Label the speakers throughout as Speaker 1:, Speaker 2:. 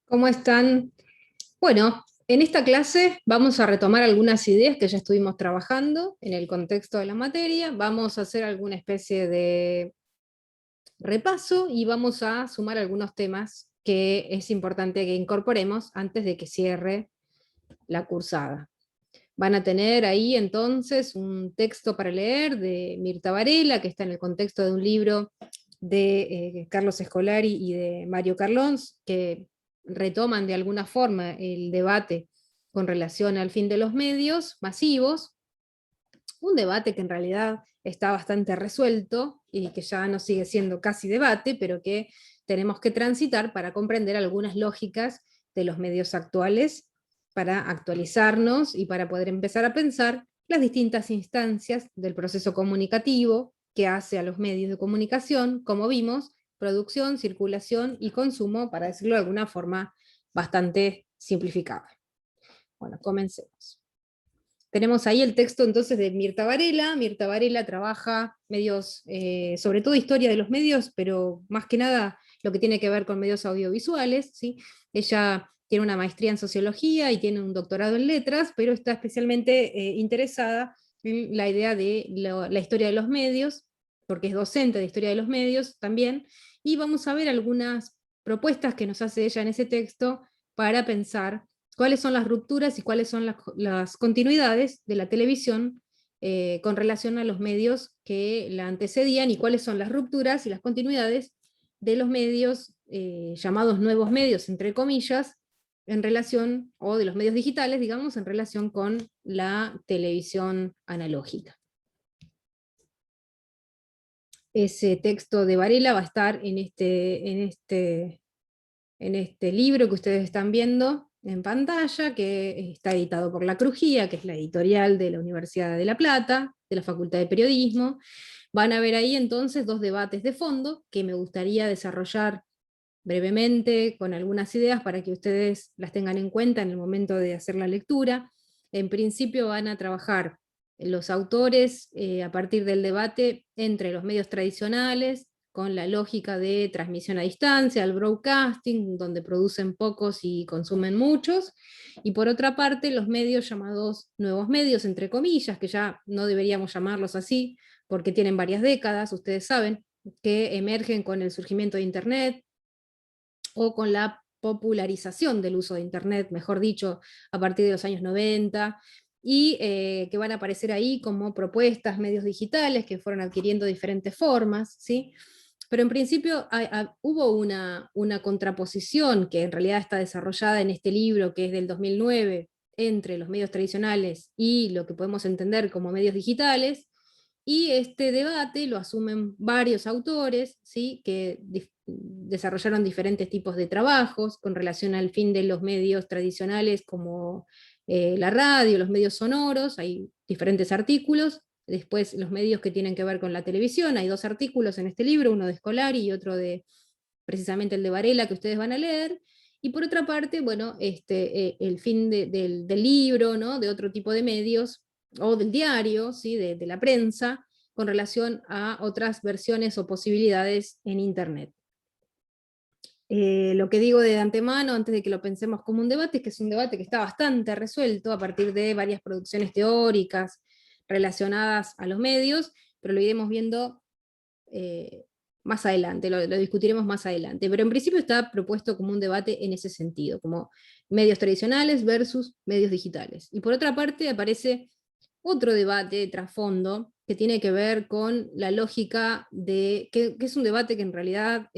Speaker 1: ¿Cómo están? Bueno, en esta clase vamos a retomar algunas ideas que ya estuvimos trabajando en el contexto de la materia, vamos a hacer alguna especie de repaso y vamos a sumar algunos temas que es importante que incorporemos antes de que cierre la cursada. Van a tener ahí entonces un texto para leer de Mirta Varela, que está en el contexto de un libro de Carlos Escolari y de Mario Carlons, que retoman de alguna forma el debate con relación al fin de los medios masivos, un debate que en realidad está bastante resuelto y que ya no sigue siendo casi debate, pero que tenemos que transitar para comprender algunas lógicas de los medios actuales, para actualizarnos y para poder empezar a pensar las distintas instancias del proceso comunicativo que hace a los medios de comunicación, como vimos, producción, circulación y consumo, para decirlo de alguna forma bastante simplificada. Bueno, comencemos. Tenemos ahí el texto entonces de Mirta Varela. Mirta Varela trabaja medios, sobre todo historia de los medios, pero más que nada lo que tiene que ver con medios audiovisuales, ¿sí? Ella tiene una maestría en sociología y tiene un doctorado en letras, pero está especialmente interesada en la idea de la historia de los medios, porque es docente de historia de los medios también, y vamos a ver algunas propuestas que nos hace ella en ese texto para pensar cuáles son las rupturas y cuáles son las continuidades de la televisión con relación a los medios que la antecedían y cuáles son las rupturas y las continuidades de los medios llamados nuevos medios, entre comillas, en relación, o de los medios digitales, digamos, en relación con la televisión analógica. Ese texto de Varela va a estar en este libro que ustedes están viendo en pantalla, que está editado por La Crujía, que es la editorial de la Universidad de La Plata, de la Facultad de Periodismo. Van a ver ahí entonces dos debates de fondo que me gustaría desarrollar brevemente con algunas ideas para que ustedes las tengan en cuenta en el momento de hacer la lectura. En principio van a trabajar los autores a partir del debate entre los medios tradicionales, con la lógica de transmisión a distancia, el broadcasting, donde producen pocos y consumen muchos, y por otra parte los medios llamados nuevos medios, entre comillas, que ya no deberíamos llamarlos así, porque tienen varias décadas, ustedes saben, que emergen con el surgimiento de Internet, o con la popularización del uso de Internet, mejor dicho, a partir de los años 90, y que van a aparecer ahí como propuestas, medios digitales que fueron adquiriendo diferentes formas, ¿sí? Pero en principio hubo una contraposición que en realidad está desarrollada en este libro, que es del 2009, entre los medios tradicionales y lo que podemos entender como medios digitales, y este debate lo asumen varios autores, ¿sí? Que desarrollaron diferentes tipos de trabajos con relación al fin de los medios tradicionales como la radio, los medios sonoros, hay diferentes artículos. Después los medios que tienen que ver con la televisión, hay dos artículos en este libro, uno de Scolari y otro de precisamente el de Varela que ustedes van a leer. Y por otra parte, bueno, el fin del libro, ¿no? De otro tipo de medios, o del diario, ¿sí? De la prensa, con relación a otras versiones o posibilidades en Internet. Lo que digo de antemano, antes de que lo pensemos como un debate, es que es un debate que está bastante resuelto a partir de varias producciones teóricas relacionadas a los medios, pero lo iremos viendo más adelante, lo discutiremos más adelante, pero en principio está propuesto como un debate en ese sentido, como medios tradicionales versus medios digitales. Y por otra parte aparece otro debate de trasfondo que tiene que ver con la lógica que es un debate que en realidad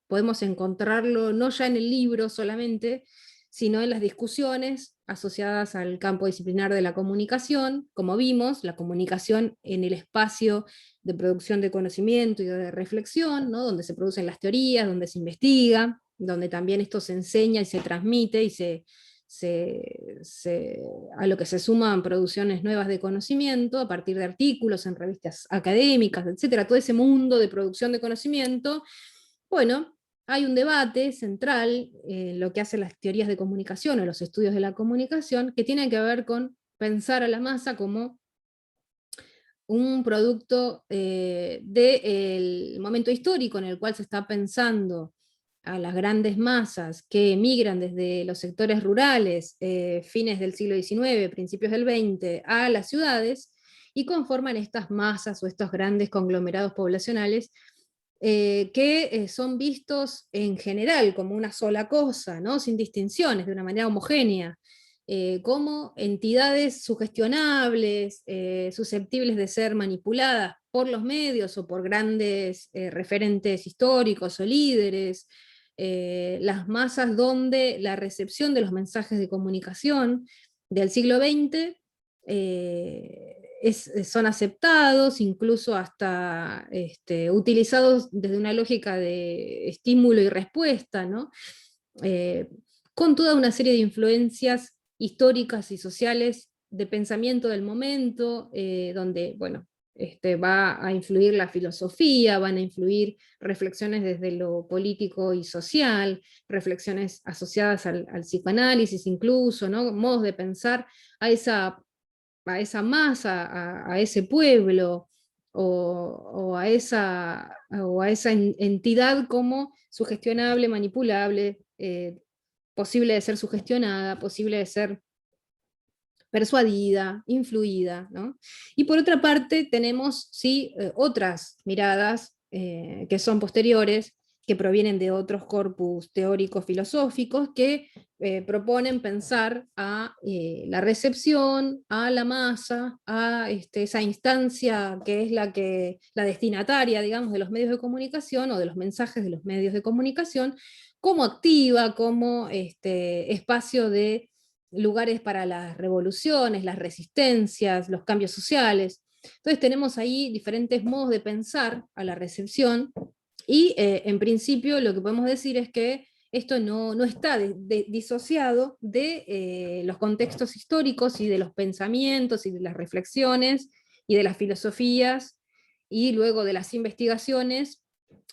Speaker 1: podemos encontrarlo no ya en el libro solamente, sino en las discusiones asociadas al campo disciplinar de la comunicación, como vimos, la comunicación en el espacio de producción de conocimiento y de reflexión, ¿no? Donde se producen las teorías, donde se investiga, donde también esto se enseña y se transmite y a lo que se suman producciones nuevas de conocimiento a partir de artículos en revistas académicas, etcétera, todo ese mundo de producción de conocimiento. Bueno, hay un debate central en lo que hacen las teorías de comunicación o los estudios de la comunicación que tiene que ver con pensar a la masa como un producto del momento histórico en el cual se está pensando a las grandes masas que emigran desde los sectores rurales, fines del siglo XIX, principios del XX, a las ciudades, y conforman estas masas o estos grandes conglomerados poblacionales que son vistos en general como una sola cosa, ¿no? Sin distinciones, de una manera homogénea, como entidades sugestionables, susceptibles de ser manipuladas por los medios o por grandes referentes históricos o líderes, las masas donde la recepción de los mensajes de comunicación del siglo XX son aceptados, incluso hasta utilizados desde una lógica de estímulo y respuesta, ¿no? Eh, con toda una serie de influencias históricas y sociales de pensamiento del momento, donde, bueno, va a influir la filosofía, van a influir reflexiones desde lo político y social, reflexiones asociadas al psicoanálisis incluso, ¿no? Modos de pensar a esa masa, a ese pueblo, o a esa entidad como sugestionable, manipulable, posible de ser sugestionada, posible de ser persuadida, influida, ¿no? Y por otra parte tenemos sí, otras miradas que son posteriores, que provienen de otros corpus teóricos filosóficos, que proponen pensar a la recepción, a la masa, a esa instancia que es la destinataria, digamos, de los medios de comunicación o de los mensajes de los medios de comunicación, como activa, como espacio de lugares para las revoluciones, las resistencias, los cambios sociales. Entonces tenemos ahí diferentes modos de pensar a la recepción y en principio lo que podemos decir es que esto no está disociado de los contextos históricos y de los pensamientos y de las reflexiones y de las filosofías y luego de las investigaciones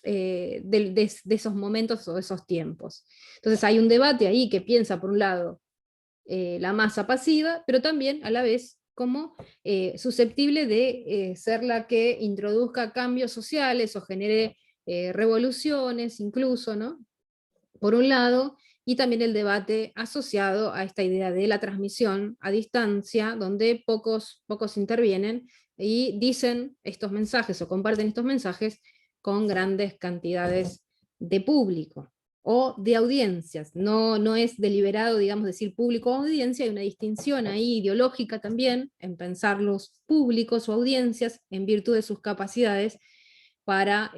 Speaker 1: de esos momentos o esos tiempos. Entonces hay un debate ahí que piensa, por un lado, la masa pasiva, pero también a la vez como susceptible de ser la que introduzca cambios sociales o genere revoluciones incluso, ¿no? Por un lado, y también el debate asociado a esta idea de la transmisión a distancia, donde pocos intervienen y dicen estos mensajes o comparten estos mensajes con grandes cantidades de público o de audiencias. No es deliberado, digamos, decir público o audiencia, hay una distinción ahí ideológica también en pensar los públicos o audiencias en virtud de sus capacidades para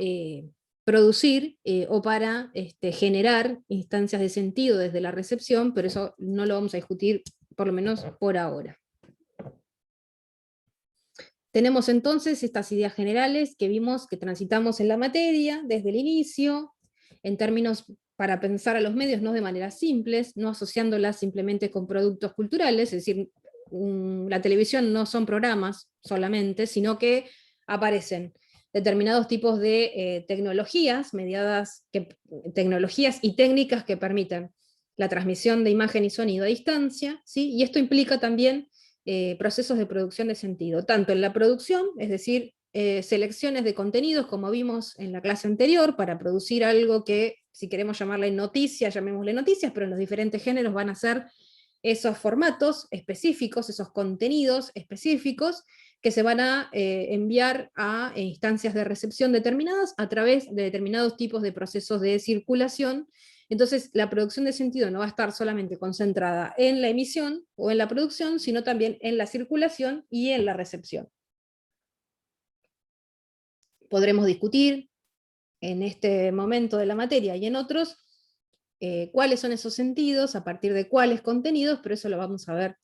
Speaker 1: producir o para generar instancias de sentido desde la recepción, pero eso no lo vamos a discutir, por lo menos por ahora. Tenemos entonces estas ideas generales que vimos que transitamos en la materia desde el inicio, en términos para pensar a los medios no de manera simples, no asociándolas simplemente con productos culturales, es decir, la televisión no son programas solamente, sino que aparecen determinados tipos de tecnologías, tecnologías y técnicas que permiten la transmisión de imagen y sonido a distancia, ¿sí? Y esto implica también procesos de producción de sentido, tanto en la producción, es decir, selecciones de contenidos, como vimos en la clase anterior, para producir algo que, si queremos llamarle noticias, llamémosle noticias, pero en los diferentes géneros van a ser esos formatos específicos, esos contenidos específicos, que se van a enviar a instancias de recepción determinadas a través de determinados tipos de procesos de circulación. Entonces, la producción de sentido no va a estar solamente concentrada en la emisión o en la producción, sino también en la circulación y en la recepción. Podremos discutir en este momento de la materia y en otros cuáles son esos sentidos, a partir de cuáles contenidos, pero eso lo vamos a ver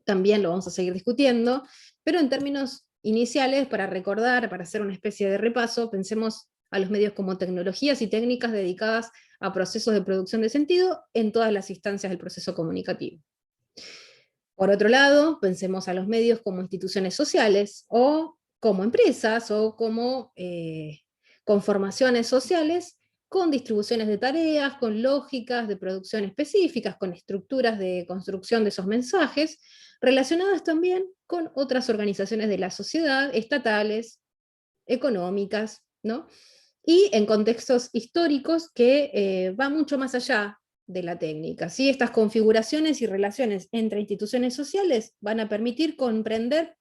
Speaker 1: también, lo vamos a seguir discutiendo, pero en términos iniciales, para recordar, para hacer una especie de repaso, pensemos a los medios como tecnologías y técnicas dedicadas a procesos de producción de sentido en todas las instancias del proceso comunicativo. Por otro lado, pensemos a los medios como instituciones sociales, o como empresas, o como conformaciones sociales, con distribuciones de tareas, con lógicas de producción específicas, con estructuras de construcción de esos mensajes, relacionadas también con otras organizaciones de la sociedad, estatales, económicas, ¿no? y en contextos históricos que va mucho más allá de la técnica. ¿Sí? Estas configuraciones y relaciones entre instituciones sociales van a permitir comprender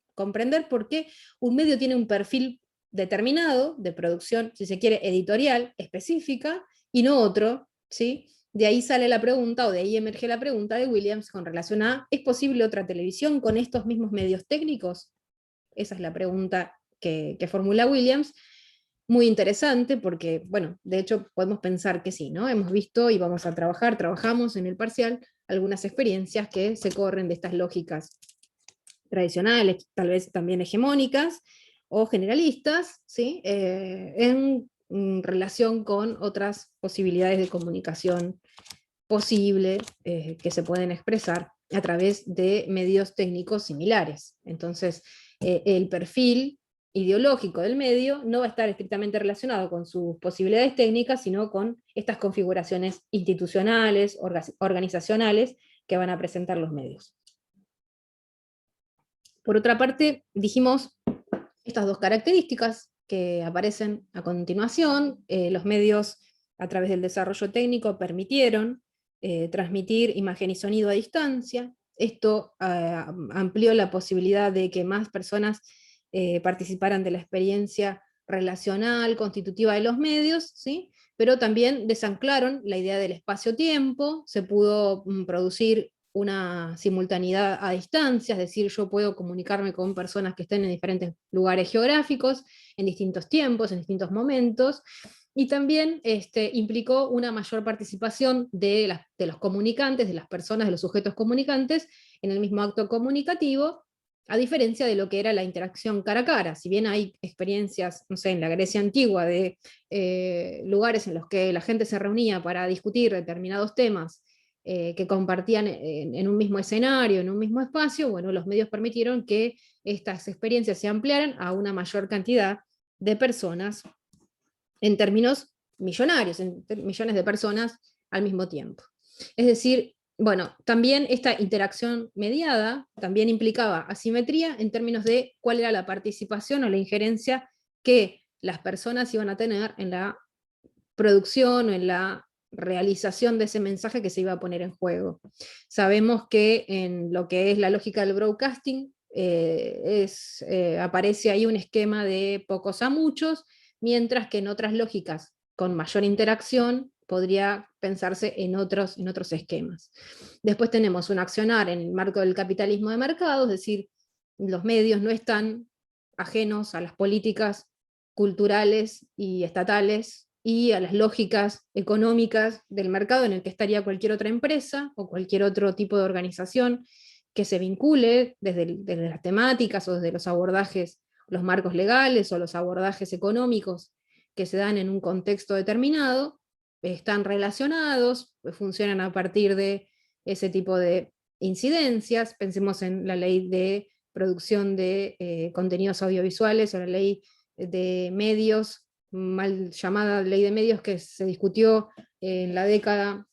Speaker 1: por qué un medio tiene un perfil determinado de producción, si se quiere, editorial, específica, y no otro, ¿sí? De ahí sale la pregunta, o de ahí emerge la pregunta de Williams con relación a, ¿es posible otra televisión con estos mismos medios técnicos? Esa es la pregunta que formula Williams. Muy interesante porque, bueno, de hecho podemos pensar que sí, ¿no? Hemos visto y vamos a trabajamos en el parcial algunas experiencias que se corren de estas lógicas tradicionales, tal vez también hegemónicas o generalistas, ¿sí? En relación con otras posibilidades de comunicación posible que se pueden expresar a través de medios técnicos similares. Entonces, el perfil ideológico del medio no va a estar estrictamente relacionado con sus posibilidades técnicas, sino con estas configuraciones institucionales, organizacionales que van a presentar los medios. Por otra parte, dijimos estas dos características que aparecen a continuación. Los medios, a través del desarrollo técnico, permitieron transmitir imagen y sonido a distancia. Esto amplió la posibilidad de que más personas participaran de la experiencia relacional, constitutiva de los medios, ¿sí? Pero también desanclaron la idea del espacio-tiempo, se pudo producir una simultaneidad a distancia, es decir, yo puedo comunicarme con personas que estén en diferentes lugares geográficos, en distintos tiempos, en distintos momentos, y también implicó una mayor participación de los comunicantes, de las personas, de los sujetos comunicantes, en el mismo acto comunicativo, a diferencia de lo que era la interacción cara a cara. Si bien hay experiencias, no sé, en la Grecia antigua, de lugares en los que la gente se reunía para discutir determinados temas, que compartían en un mismo escenario, en un mismo espacio, bueno, los medios permitieron que estas experiencias se ampliaran a una mayor cantidad de personas en términos millonarios, en millones de personas al mismo tiempo. Es decir, bueno, también esta interacción mediada también implicaba asimetría en términos de cuál era la participación o la injerencia que las personas iban a tener en la producción o en la realización de ese mensaje que se iba a poner en juego. Sabemos que en lo que es la lógica del broadcasting aparece ahí un esquema de pocos a muchos, mientras que en otras lógicas con mayor interacción podría pensarse en otros esquemas. Después tenemos un accionar en el marco del capitalismo de mercado, es decir, los medios no están ajenos a las políticas culturales y estatales y a las lógicas económicas del mercado en el que estaría cualquier otra empresa o cualquier otro tipo de organización que se vincule desde las temáticas o desde los abordajes, los marcos legales o los abordajes económicos que se dan en un contexto determinado, están relacionados, funcionan a partir de ese tipo de incidencias. Pensemos en la ley de producción de contenidos audiovisuales o la ley de medios, mal llamada ley de medios, que se discutió en la década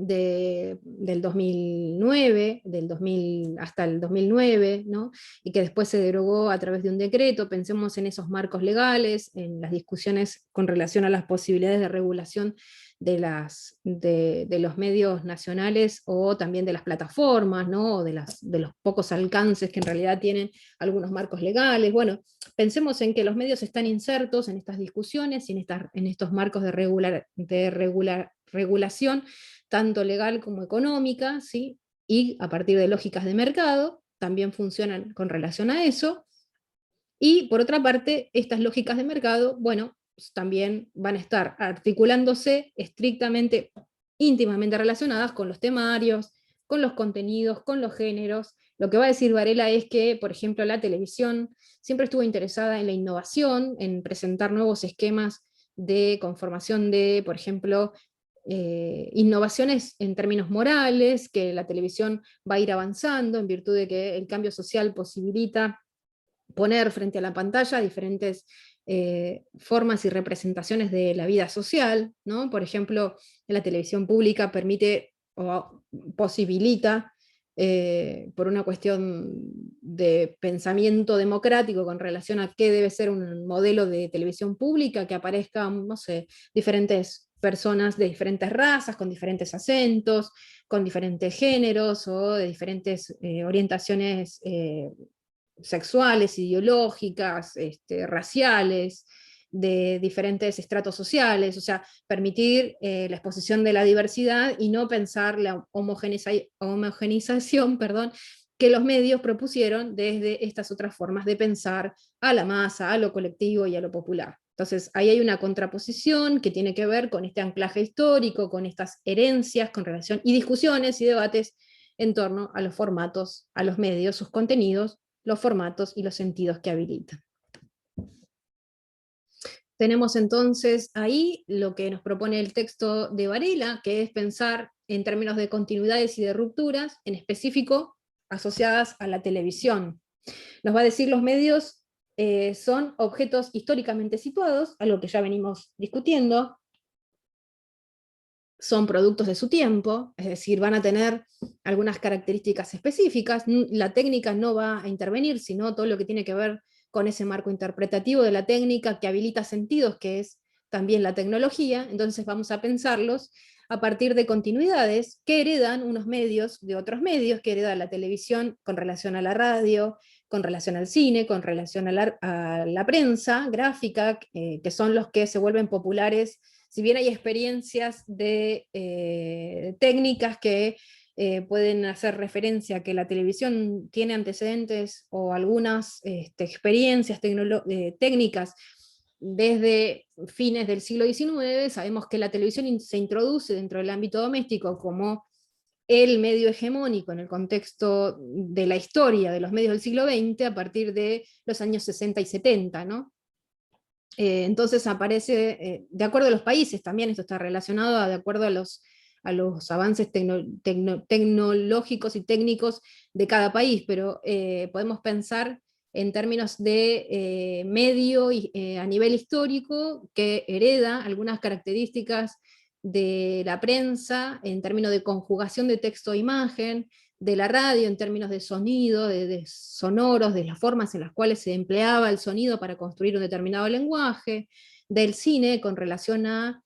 Speaker 1: del 2009, del 2000 hasta el 2009, ¿no? Y que después se derogó a través de un decreto. Pensemos en esos marcos legales, en las discusiones con relación a las posibilidades de regulación de los medios nacionales o también de las plataformas, ¿no? O de los pocos alcances que en realidad tienen algunos marcos legales. Bueno, pensemos en que los medios están insertos en estas discusiones y en estos marcos de regulación, tanto legal como económica, ¿sí? Y a partir de lógicas de mercado, también funcionan con relación a eso. Y por otra parte, estas lógicas de mercado, bueno, pues también van a estar articulándose estrictamente, íntimamente relacionadas con los temarios, con los contenidos, con los géneros. Lo que va a decir Varela es que, por ejemplo, la televisión siempre estuvo interesada en la innovación, en presentar nuevos esquemas de conformación de, por ejemplo, innovaciones en términos morales, que la televisión va a ir avanzando en virtud de que el cambio social posibilita poner frente a la pantalla diferentes formas y representaciones de la vida social, ¿no? Por ejemplo, la televisión pública permite o posibilita por una cuestión de pensamiento democrático con relación a qué debe ser un modelo de televisión pública, que aparezcan, no sé, diferentes personas de diferentes razas, con diferentes acentos, con diferentes géneros o de diferentes orientaciones sexuales, ideológicas, raciales, de diferentes estratos sociales, o sea, permitir la exposición de la diversidad y no pensar la homogenización, perdón, que los medios propusieron desde estas otras formas de pensar a la masa, a lo colectivo y a lo popular. Entonces, ahí hay una contraposición que tiene que ver con este anclaje histórico, con estas herencias, con relación y discusiones y debates en torno a los formatos, a los medios, sus contenidos, los formatos y los sentidos que habilitan. Tenemos entonces ahí lo que nos propone el texto de Varela, que es pensar en términos de continuidades y de rupturas, en específico asociadas a la televisión. Nos va a decir los medios son objetos históricamente situados, algo que ya venimos discutiendo, son productos de su tiempo, es decir, van a tener algunas características específicas, la técnica no va a intervenir, sino todo lo que tiene que ver con ese marco interpretativo de la técnica que habilita sentidos, que es también la tecnología. Entonces vamos a pensarlos a partir de continuidades que heredan unos medios de otros medios, que hereda la televisión con relación a la radio, con relación al cine, con relación a la prensa gráfica, que son los que se vuelven populares. Si bien hay experiencias de técnicas que pueden hacer referencia a que la televisión tiene antecedentes o algunas experiencias técnicas desde fines del siglo XIX, sabemos que la televisión se introduce dentro del ámbito doméstico como el medio hegemónico en el contexto de la historia de los medios del siglo XX a partir de los años 60 y 70, ¿no? Entonces aparece, de acuerdo a los países también, esto está relacionado de acuerdo a los avances tecnológicos y técnicos de cada país, pero podemos pensar en términos de medio y, a nivel histórico, que hereda algunas características de la prensa en términos de conjugación de texto e imagen, de la radio en términos de sonido, de sonoros, de las formas en las cuales se empleaba el sonido para construir un determinado lenguaje, del cine con relación a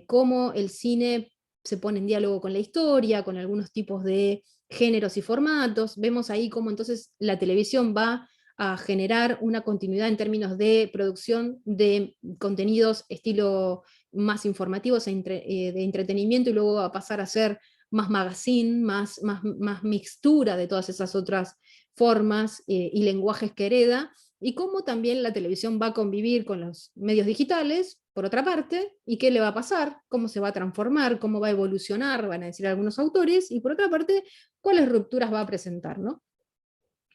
Speaker 1: cómo el cine se pone en diálogo con la historia, con algunos tipos de géneros y formatos. Vemos ahí cómo entonces la televisión va a generar una continuidad en términos de producción de contenidos estilo más informativos de entretenimiento, y luego va a pasar a ser más magazine, más mixtura de todas esas otras formas y lenguajes que hereda, y cómo también la televisión va a convivir con los medios digitales, por otra parte, y qué le va a pasar, cómo se va a transformar, cómo va a evolucionar, van a decir algunos autores, y por otra parte, cuáles rupturas va a presentar, ¿no?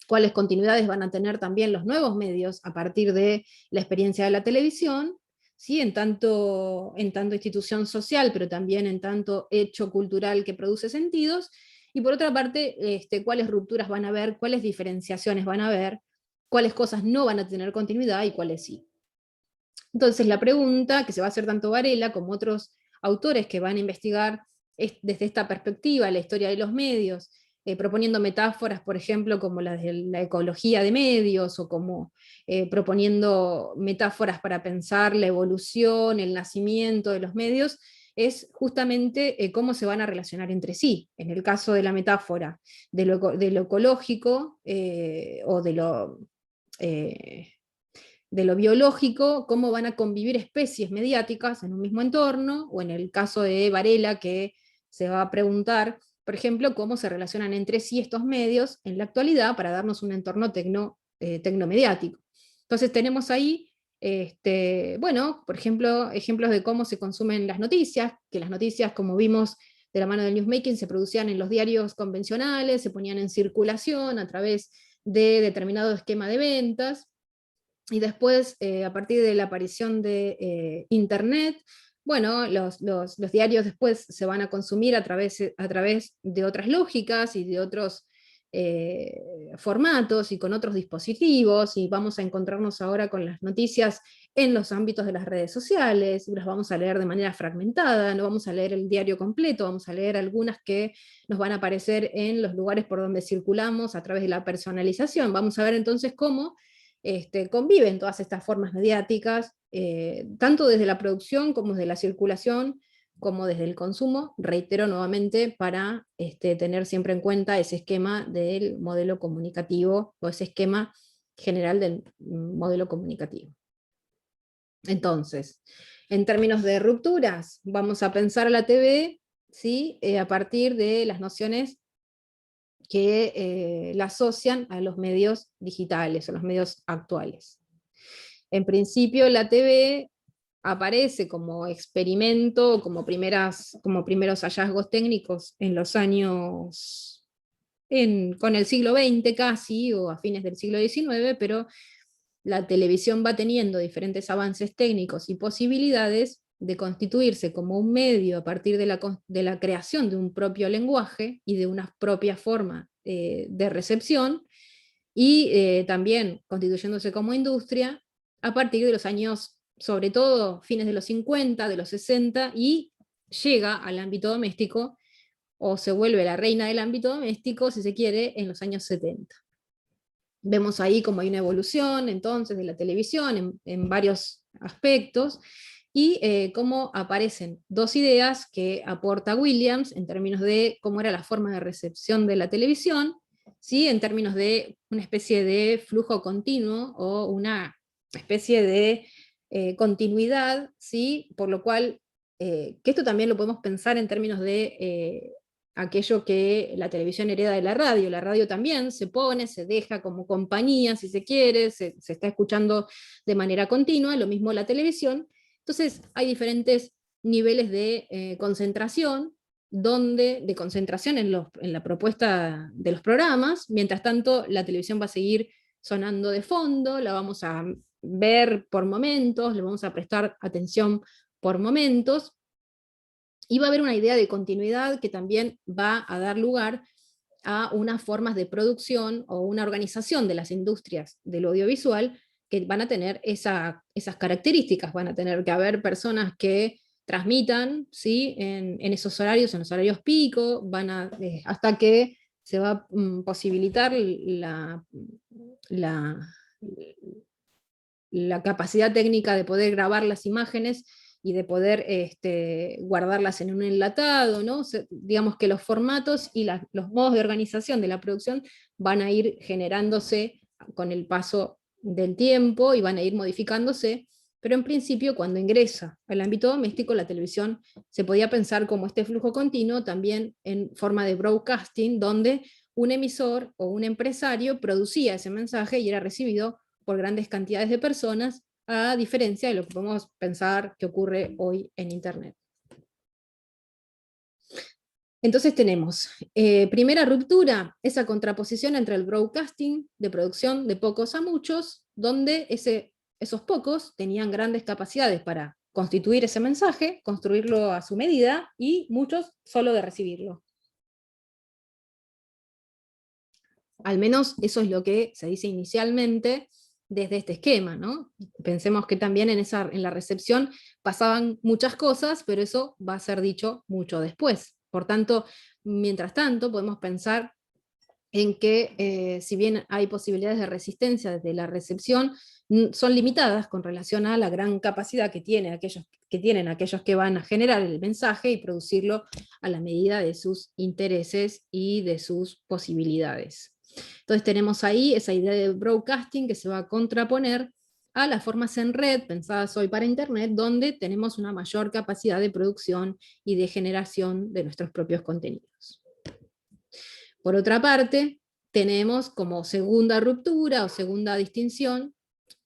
Speaker 1: Cuáles continuidades van a tener también los nuevos medios a partir de la experiencia de la televisión, ¿sí? en tanto institución social, pero también en tanto hecho cultural que produce sentidos, y por otra parte, cuáles rupturas van a haber, cuáles diferenciaciones van a haber, cuáles cosas no van a tener continuidad y cuáles sí. Entonces la pregunta que se va a hacer tanto Varela como otros autores que van a investigar desde esta perspectiva la historia de los medios, proponiendo metáforas, por ejemplo, como la de la ecología de medios, o como proponiendo metáforas para pensar la evolución, el nacimiento de los medios, es justamente cómo se van a relacionar entre sí. En el caso de la metáfora de lo ecológico o de lo biológico, cómo van a convivir especies mediáticas en un mismo entorno, o en el caso de Varela, que se va a preguntar, por ejemplo, cómo se relacionan entre sí estos medios en la actualidad para darnos un entorno tecnomediático. Entonces tenemos ahí, bueno, por ejemplo, ejemplos de cómo se consumen las noticias, que las noticias, como vimos de la mano del newsmaking, se producían en los diarios convencionales, se ponían en circulación a través de determinado esquema de ventas, y después, a partir de la aparición de Internet, bueno, los diarios después se van a consumir a través de otras lógicas y de otros formatos y con otros dispositivos, y vamos a encontrarnos ahora con las noticias en los ámbitos de las redes sociales, las vamos a leer de manera fragmentada, no vamos a leer el diario completo, vamos a leer algunas que nos van a aparecer en los lugares por donde circulamos a través de la personalización. Vamos a ver entonces cómo conviven todas estas formas mediáticas, tanto desde la producción como desde la circulación, como desde el consumo, reitero nuevamente, para tener siempre en cuenta ese esquema del modelo comunicativo, o ese esquema general del modelo comunicativo. Entonces, en términos de rupturas, vamos a pensar a la TV, ¿sí? A partir de las nociones que la asocian a los medios digitales, o los medios actuales. En principio, la TV aparece como experimento, como primeros hallazgos técnicos en los años, con el siglo XX casi, o a fines del siglo XIX, pero la televisión va teniendo diferentes avances técnicos y posibilidades de constituirse como un medio a partir de la creación de un propio lenguaje y de una propia forma de recepción, y también constituyéndose como industria a partir de los años, sobre todo fines de los 50, de los 60, y llega al ámbito doméstico, o se vuelve la reina del ámbito doméstico, si se quiere, en los años 70. Vemos ahí como hay una evolución entonces de la televisión en varios aspectos, y cómo aparecen dos ideas que aporta Williams en términos de cómo era la forma de recepción de la televisión, ¿sí? En términos de una especie de flujo continuo o una especie de continuidad, ¿sí? Por lo cual, que esto también lo podemos pensar en términos de aquello que la televisión hereda de la radio también se pone, se deja como compañía, si se quiere, se está escuchando de manera continua, lo mismo la televisión. Entonces hay diferentes niveles de concentración, de concentración en la propuesta de los programas. Mientras tanto, la televisión va a seguir sonando de fondo, la vamos a ver por momentos, le vamos a prestar atención por momentos, y va a haber una idea de continuidad que también va a dar lugar a unas formas de producción o una organización de las industrias del audiovisual que van a tener esas características. Van a tener que haber personas que transmitan, ¿sí? en esos horarios, en los horarios pico, hasta que se va a posibilitar la, la capacidad técnica de poder grabar las imágenes y de poder guardarlas en un enlatado, ¿no? O sea, digamos que los formatos y los modos de organización de la producción van a ir generándose con el paso del tiempo y van a ir modificándose, pero en principio cuando ingresa al ámbito doméstico la televisión se podía pensar como este flujo continuo también en forma de broadcasting, donde un emisor o un empresario producía ese mensaje y era recibido por grandes cantidades de personas, a diferencia de lo que podemos pensar que ocurre hoy en Internet. Entonces tenemos, primera ruptura, esa contraposición entre el broadcasting de producción de pocos a muchos, donde esos pocos tenían grandes capacidades para constituir ese mensaje, construirlo a su medida, y muchos solo de recibirlo. Al menos eso es lo que se dice inicialmente desde este esquema, ¿no? Pensemos que también en la recepción pasaban muchas cosas, pero eso va a ser dicho mucho después. Por tanto, mientras tanto, podemos pensar en que si bien hay posibilidades de resistencia desde la recepción, son limitadas con relación a la gran capacidad que tienen aquellos que van a generar el mensaje y producirlo a la medida de sus intereses y de sus posibilidades. Entonces tenemos ahí esa idea de broadcasting que se va a contraponer a las formas en red pensadas hoy para Internet, donde tenemos una mayor capacidad de producción y de generación de nuestros propios contenidos. Por otra parte, tenemos como segunda ruptura o segunda distinción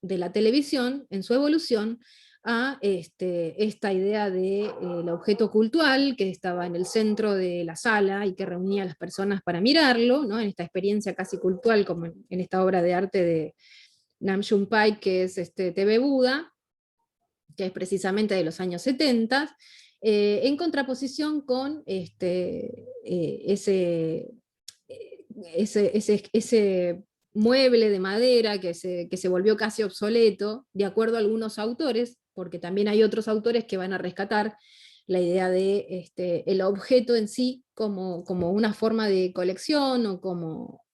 Speaker 1: de la televisión en su evolución a esta idea del objeto cultural que estaba en el centro de la sala y que reunía a las personas para mirarlo, ¿no? En esta experiencia casi cultural, como en esta obra de arte de Nam June Paik, que es TV Buda, que es precisamente de los años 70, en contraposición con ese mueble de madera que se volvió casi obsoleto, de acuerdo a algunos autores, porque también hay otros autores que van a rescatar la idea de el objeto en sí como una forma de colección o como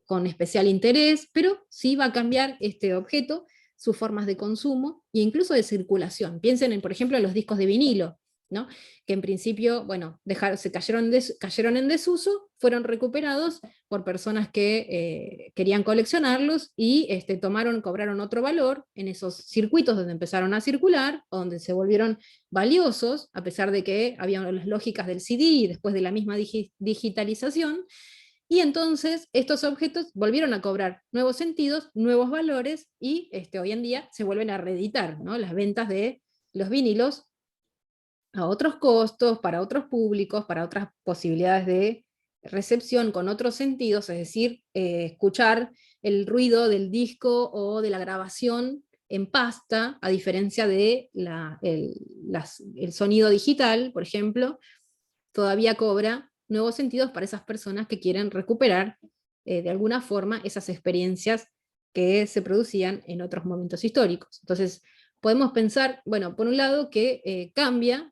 Speaker 1: con especial interés, pero sí va a cambiar este objeto, sus formas de consumo e incluso de circulación. Piensen, por ejemplo, en los discos de vinilo, ¿no? Que en principio, bueno, cayeron en desuso, fueron recuperados por personas que querían coleccionarlos y cobraron otro valor en esos circuitos donde empezaron a circular, donde se volvieron valiosos, a pesar de que había las lógicas del CD y después de la misma digitalización, y entonces estos objetos volvieron a cobrar nuevos sentidos, nuevos valores, y hoy en día se vuelven a reeditar, ¿no? Las ventas de los vinilos a otros costos, para otros públicos, para otras posibilidades de recepción con otros sentidos, es decir, escuchar el ruido del disco o de la grabación en pasta, a diferencia de el sonido digital, por ejemplo, todavía cobra nuevos sentidos para esas personas que quieren recuperar de alguna forma esas experiencias que se producían en otros momentos históricos. Entonces, podemos pensar, bueno, por un lado que cambia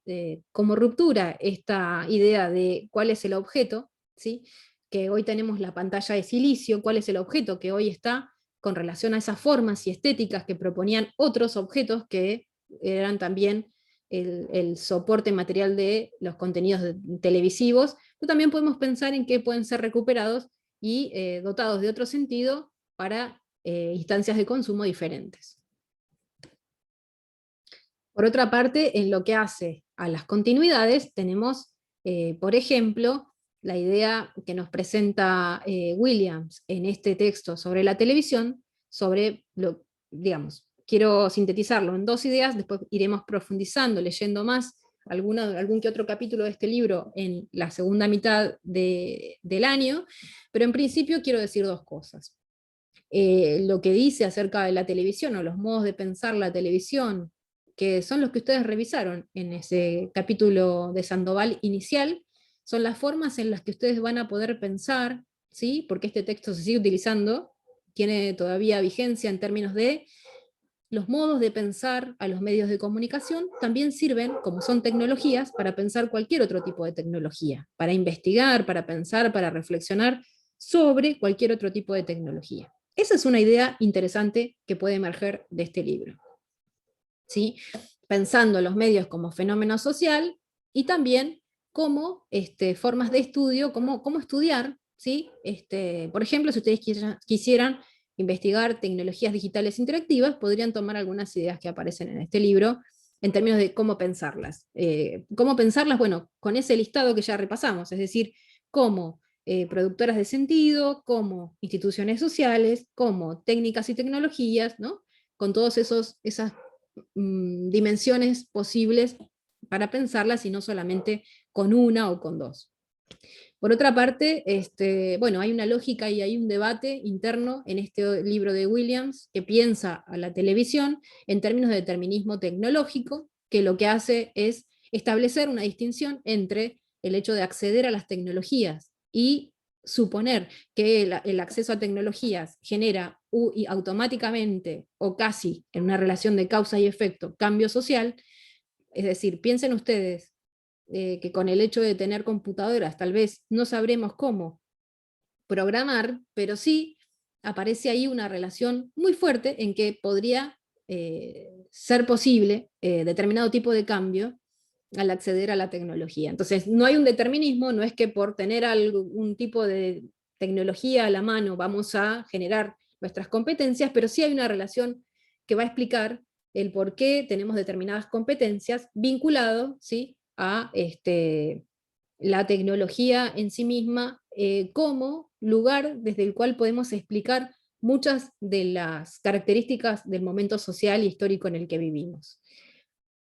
Speaker 1: como ruptura esta idea de cuál es el objeto, ¿sí? Que hoy tenemos la pantalla de silicio, cuál es el objeto que hoy está con relación a esas formas y estéticas que proponían otros objetos que eran también el soporte material de los contenidos televisivos, pero también podemos pensar en que pueden ser recuperados y dotados de otro sentido para instancias de consumo diferentes. Por otra parte, en lo que hace a las continuidades, tenemos, por ejemplo, la idea que nos presenta Williams en este texto sobre la televisión, sobre, digamos, quiero sintetizarlo en dos ideas, después iremos profundizando, leyendo más algún que otro capítulo de este libro en la segunda mitad del año, pero en principio quiero decir dos cosas. Lo que dice acerca de la televisión o los modos de pensar la televisión, que son los que ustedes revisaron en ese capítulo de Sandoval inicial, son las formas en las que ustedes van a poder pensar, ¿sí? Porque este texto se sigue utilizando, tiene todavía vigencia en términos de los modos de pensar a los medios de comunicación, también sirven, como son tecnologías, para pensar cualquier otro tipo de tecnología, para investigar, para pensar, para reflexionar sobre cualquier otro tipo de tecnología. Esa es una idea interesante que puede emerger de este libro, ¿sí? Pensando los medios como fenómeno social y también como formas de estudio, cómo estudiar, ¿sí? Por ejemplo, si ustedes quisieran investigar tecnologías digitales interactivas, podrían tomar algunas ideas que aparecen en este libro en términos de cómo pensarlas. ¿Cómo pensarlas? Bueno, con ese listado que ya repasamos, es decir, cómo productoras de sentido, como instituciones sociales, como técnicas y tecnologías, ¿no? Con todas esas dimensiones posibles para pensarlas y no solamente con una o con dos. Por otra parte, bueno, hay una lógica y hay un debate interno en este libro de Williams que piensa a la televisión en términos de determinismo tecnológico, que lo que hace es establecer una distinción entre el hecho de acceder a las tecnologías y suponer que el acceso a tecnologías genera y automáticamente o casi en una relación de causa y efecto cambio social. Es decir, piensen ustedes que con el hecho de tener computadoras tal vez no sabremos cómo programar, pero sí aparece ahí una relación muy fuerte en que podría ser posible determinado tipo de cambio al acceder a la tecnología. Entonces, no hay un determinismo, no es que por tener algún tipo de tecnología a la mano vamos a generar nuestras competencias, pero sí hay una relación que va a explicar el por qué tenemos determinadas competencias vinculado, ¿sí?, a la tecnología en sí misma como lugar desde el cual podemos explicar muchas de las características del momento social y histórico en el que vivimos.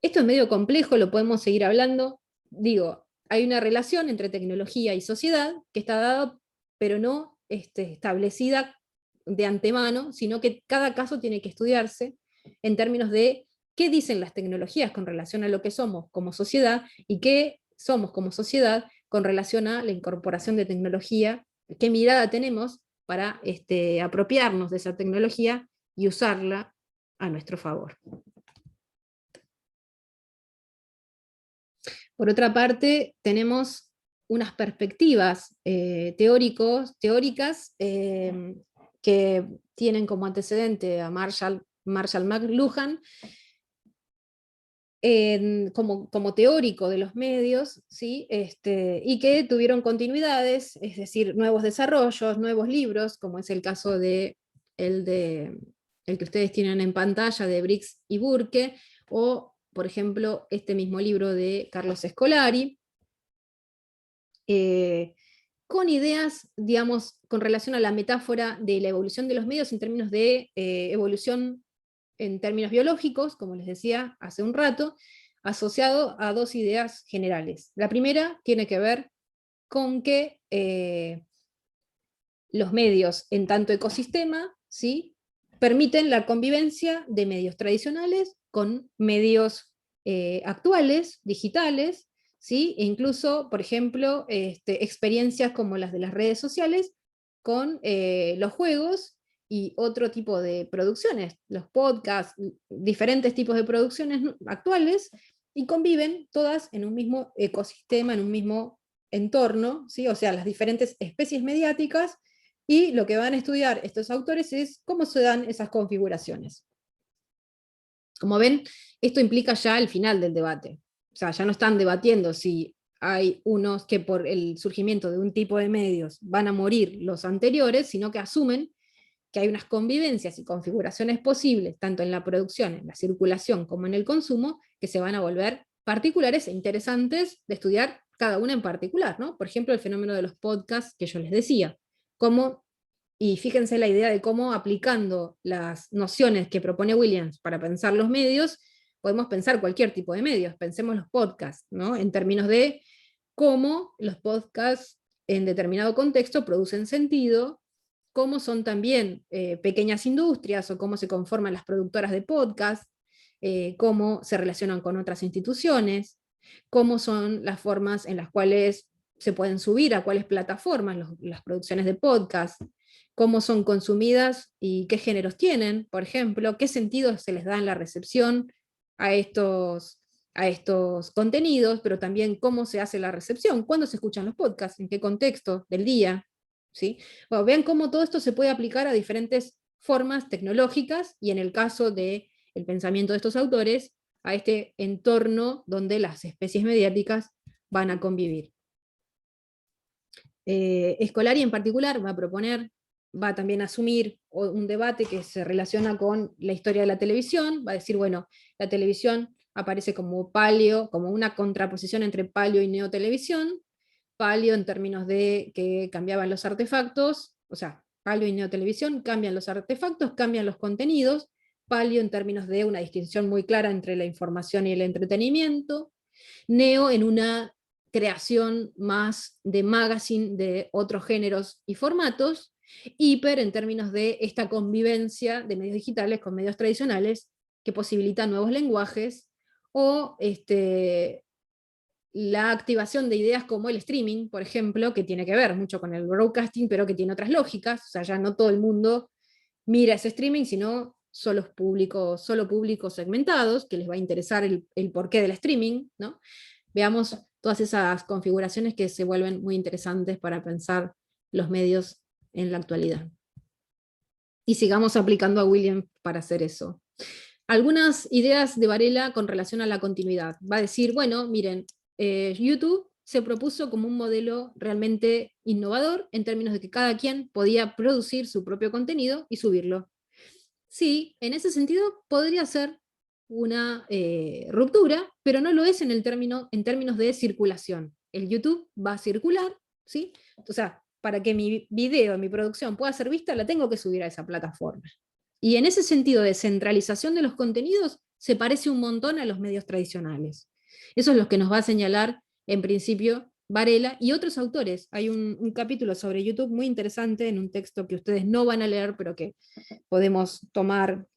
Speaker 1: Esto es medio complejo, lo podemos seguir hablando. Digo, hay una relación entre tecnología y sociedad que está dada, pero no establecida de antemano, sino que cada caso tiene que estudiarse en términos de qué dicen las tecnologías con relación a lo que somos como sociedad y qué somos como sociedad con relación a la incorporación de tecnología qué mirada tenemos para apropiarnos de esa tecnología y usarla a nuestro favor. Por otra parte, tenemos unas perspectivas teóricas que tienen como antecedente a Marshall McLuhan, como teórico de los medios, ¿sí? Y que tuvieron continuidades, es decir, nuevos desarrollos, nuevos libros, como es el caso de el que ustedes tienen en pantalla, de Briggs y Burke, o, por ejemplo, este mismo libro de Carlos Scolari, con ideas, digamos, con relación a la metáfora de la evolución de los medios en términos de evolución en términos biológicos, como les decía hace un rato, asociado a dos ideas generales. La primera tiene que ver con que los medios en tanto ecosistema, ¿sí?, permiten la convivencia de medios tradicionales con medios actuales, digitales, ¿sí?, e incluso, por ejemplo, experiencias como las de las redes sociales con los juegos y otro tipo de producciones, los podcasts, diferentes tipos de producciones actuales, y conviven todas en un mismo ecosistema, en un mismo entorno, ¿sí? O sea, las diferentes especies mediáticas, y lo que van a estudiar estos autores es cómo se dan esas configuraciones. Como ven, esto implica ya el final del debate. O sea, ya no están debatiendo si hay unos que por el surgimiento de un tipo de medios van a morir los anteriores, sino que asumen que hay unas convivencias y configuraciones posibles, tanto en la producción, en la circulación, como en el consumo, que se van a volver particulares e interesantes de estudiar cada una en particular, ¿no? Por ejemplo, el fenómeno de los podcasts que yo les decía, cómo, y fíjense la idea de cómo aplicando las nociones que propone Williams para pensar los medios, podemos pensar cualquier tipo de medios, pensemos los podcasts, ¿no? En términos de cómo los podcasts en determinado contexto producen sentido, cómo son también pequeñas industrias o cómo se conforman las productoras de podcast, cómo se relacionan con otras instituciones, cómo son las formas en las cuales se pueden subir a cuáles plataformas las producciones de podcast, cómo son consumidas y qué géneros tienen, por ejemplo, qué sentido se les da en la recepción a estos contenidos, pero también cómo se hace la recepción, cuándo se escuchan los podcasts, en qué contexto del día, ¿sí? Bueno, vean cómo todo esto se puede aplicar a diferentes formas tecnológicas, y en el caso del pensamiento de estos autores, a este entorno donde las especies mediáticas van a convivir. Scolari en particular va también a asumir un debate que se relaciona con la historia de la televisión, va a decir, bueno, la televisión aparece como paleo, como una contraposición entre paleo y neotelevisión, paleo en términos de que cambiaban los artefactos, o sea, paleo y neotelevisión cambian los artefactos, cambian los contenidos, paleo en términos de una distinción muy clara entre la información y el entretenimiento, neo en una creación más de magazine de otros géneros y formatos, hiper en términos de esta convivencia de medios digitales con medios tradicionales que posibilitan nuevos lenguajes, o la activación de ideas como el streaming, por ejemplo, que tiene que ver mucho con el broadcasting, pero que tiene otras lógicas. O sea, ya no todo el mundo mira ese streaming, sino solo públicos segmentados, que les va a interesar el porqué del streaming, ¿no? Veamos todas esas configuraciones que se vuelven muy interesantes para pensar los medios en la actualidad. Y sigamos aplicando a William para hacer eso. Algunas ideas de Varela con relación a la continuidad. Va a decir, bueno, miren, YouTube se propuso como un modelo realmente innovador en términos de que cada quien podía producir su propio contenido y subirlo. Sí, en ese sentido podría ser una ruptura, pero no lo es en términos de circulación. El YouTube va a circular, ¿sí? O sea, para que mi video, mi producción pueda ser vista, la tengo que subir a esa plataforma. Y en ese sentido de centralización de los contenidos, se parece un montón a los medios tradicionales. Eso es lo que nos va a señalar, en principio, Varela y otros autores. Hay un capítulo sobre YouTube muy interesante en un texto que ustedes no van a leer, pero que podemos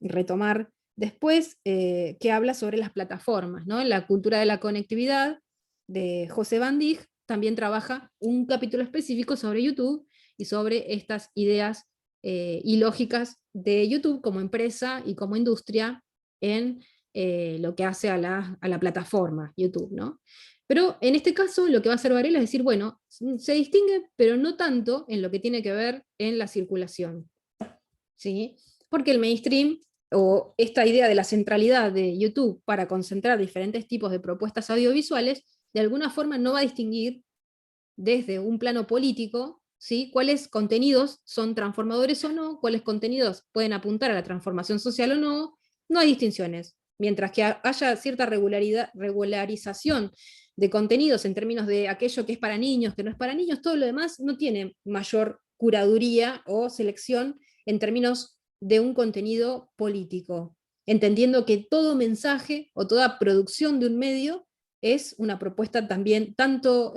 Speaker 1: retomar después, que habla sobre las plataformas, ¿no? La cultura de la conectividad, de José Van Dijk, también trabaja un capítulo específico sobre YouTube, y sobre estas ideas y lógicas de YouTube como empresa y como industria en lo que hace a la plataforma YouTube, ¿no? Pero en este caso lo que va a hacer Varela es decir, bueno, se distingue, pero no tanto en lo que tiene que ver en la circulación, ¿sí? Porque el mainstream, o esta idea de la centralidad de YouTube para concentrar diferentes tipos de propuestas audiovisuales, de alguna forma no va a distinguir desde un plano político, ¿sí? Cuáles contenidos son transformadores o no, cuáles contenidos pueden apuntar a la transformación social o no, no hay distinciones. Mientras que haya cierta regularización de contenidos en términos de aquello que es para niños, que no es para niños, todo lo demás no tiene mayor curaduría o selección en términos de un contenido político, entendiendo que todo mensaje o toda producción de un medio es una propuesta también tanto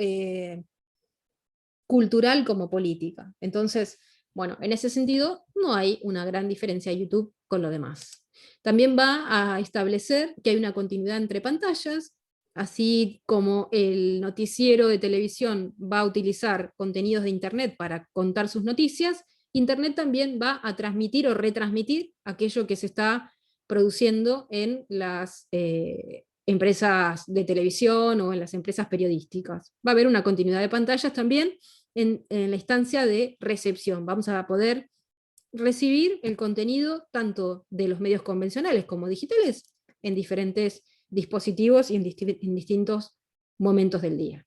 Speaker 1: cultural como política. Entonces, bueno, en ese sentido no hay una gran diferencia de YouTube con lo demás. También va a establecer que hay una continuidad entre pantallas, así como el noticiero de televisión va a utilizar contenidos de Internet para contar sus noticias, Internet también va a transmitir o retransmitir aquello que se está produciendo en las empresas de televisión o en las empresas periodísticas. Va a haber una continuidad de pantallas también en la instancia de recepción. Vamos a poder recibir el contenido tanto de los medios convencionales como digitales en diferentes dispositivos y en distintos momentos del día.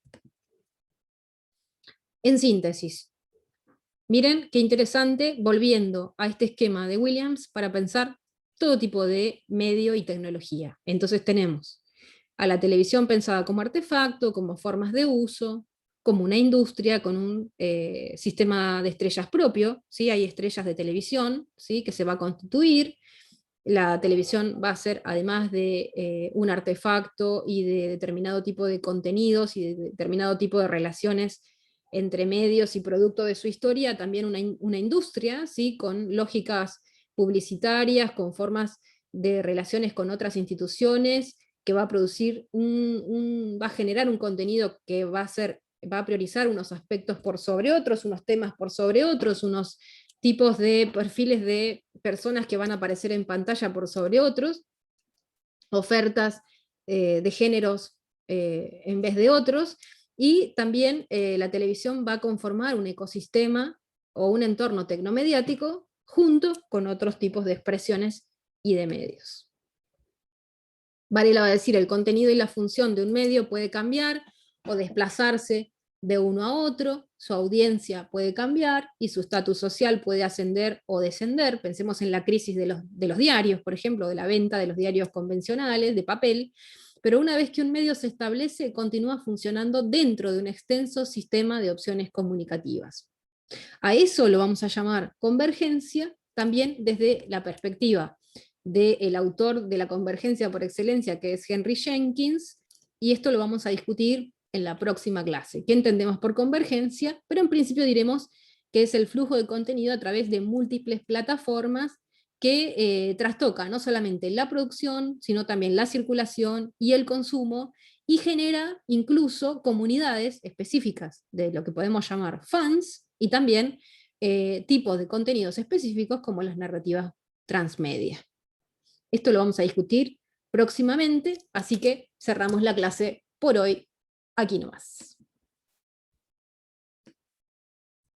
Speaker 1: En síntesis, miren qué interesante, volviendo a este esquema de Williams para pensar todo tipo de medio y tecnología. Entonces tenemos a la televisión pensada como artefacto, como formas de uso, como una industria con un sistema de estrellas propio, ¿sí? Hay estrellas de televisión, ¿sí? Que se va a constituir. La televisión va a ser, además de un artefacto y de determinado tipo de contenidos y de determinado tipo de relaciones entre medios y producto de su historia, también una industria, ¿sí? Con lógicas publicitarias, con formas de relaciones con otras instituciones, que va a producir va a generar un contenido que va a priorizar unos aspectos por sobre otros, unos temas por sobre otros, unos tipos de perfiles de personas que van a aparecer en pantalla por sobre otros, ofertas de géneros en vez de otros, y también la televisión va a conformar un ecosistema o un entorno tecnomediático junto con otros tipos de expresiones y de medios. Varela va a decir, el contenido y la función de un medio puede cambiar o desplazarse de uno a otro, su audiencia puede cambiar y su estatus social puede ascender o descender. Pensemos en la crisis de los diarios, por ejemplo, de la venta de los diarios convencionales, de papel, pero una vez que un medio se establece, continúa funcionando dentro de un extenso sistema de opciones comunicativas. A eso lo vamos a llamar convergencia, también desde la perspectiva del autor de la convergencia por excelencia, que es Henry Jenkins, y esto lo vamos a discutir en la próxima clase. ¿Qué entendemos por convergencia? Pero en principio diremos que es el flujo de contenido a través de múltiples plataformas que trastoca no solamente la producción, sino también la circulación y el consumo, y genera incluso comunidades específicas de lo que podemos llamar fans, y también tipos de contenidos específicos como las narrativas transmedia. Esto lo vamos a discutir próximamente, así que cerramos la clase por hoy aquí nomás.